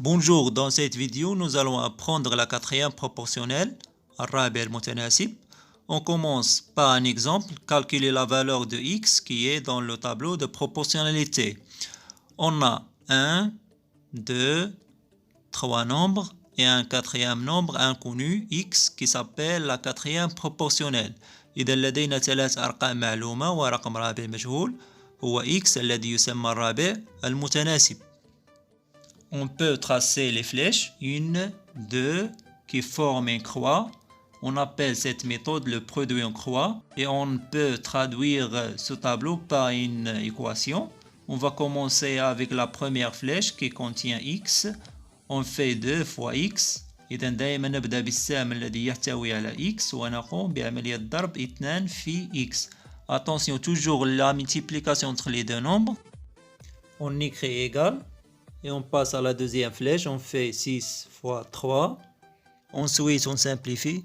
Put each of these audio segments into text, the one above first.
Bonjour, dans cette vidéo, nous allons apprendre la quatrième proportionnelle, الرابع المتناسب. On commence par un exemple, calculer la valeur de x qui est dans le tableau de proportionnalité. On a 1, 2, 3 nombres et un quatrième nombre inconnu x qui s'appelle la quatrième proportionnelle. إذا لدينا 3 أرقام معلومة ورقم رابع مجهول هو x الذي يسمى الرابع المتناسب. On peut tracer les flèches, 1, 2, qui forment une croix. On appelle cette méthode le produit en croix et on peut traduire ce tableau par une équation. On va commencer avec la première flèche qui contient x. On fait 2 fois x. إذا دائما نبدأ بالسهم الذي يحتوي على x ونقوم بعملية ضرب 2 في x. Attention, toujours la multiplication entre les deux nombres. On écrit égal. Et on passe à la deuxième flèche, on fait 6 fois 3. Ensuite, on simplifie.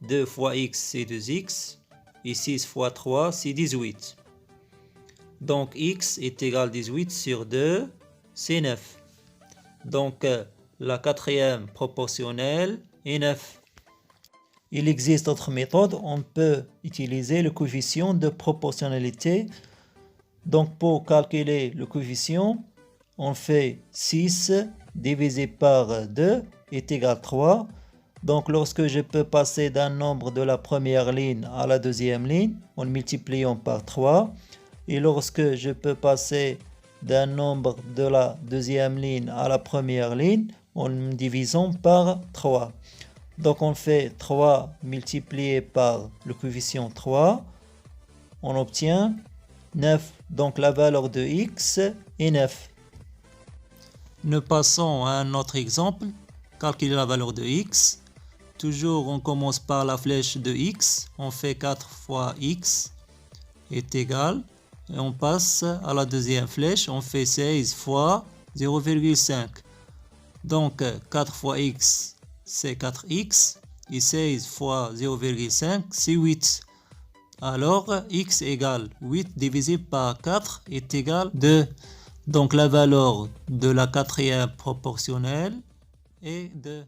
2 fois x, c'est 2x. Et 6 fois 3, c'est 18. Donc, x est égal à 18 sur 2, c'est 9. Donc, la quatrième proportionnelle est 9. Il existe d'autres méthodes. On peut utiliser le coefficient de proportionnalité. Donc, pour calculer le coefficient, on fait 6 divisé par 2 est égal à 3. Donc, lorsque je peux passer d'un nombre de la première ligne à la deuxième ligne, en multipliant par 3. Et lorsque je peux passer d'un nombre de la deuxième ligne à la première ligne, en divisant par 3. Donc, on fait 3 multiplié par le coefficient 3. On obtient 9. Donc, la valeur de x est 9. Nous passons à un autre exemple, calculer la valeur de x. Toujours on commence par la flèche de x, on fait 4 fois x est égal, et on passe à la deuxième flèche, on fait 16 fois 0,5. Donc 4 fois x c'est 4x, et 16 fois 0,5 c'est 8. Alors x égale 8 divisé par 4 est égal à 2. Donc la valeur de la quatrième proportionnelle est 2.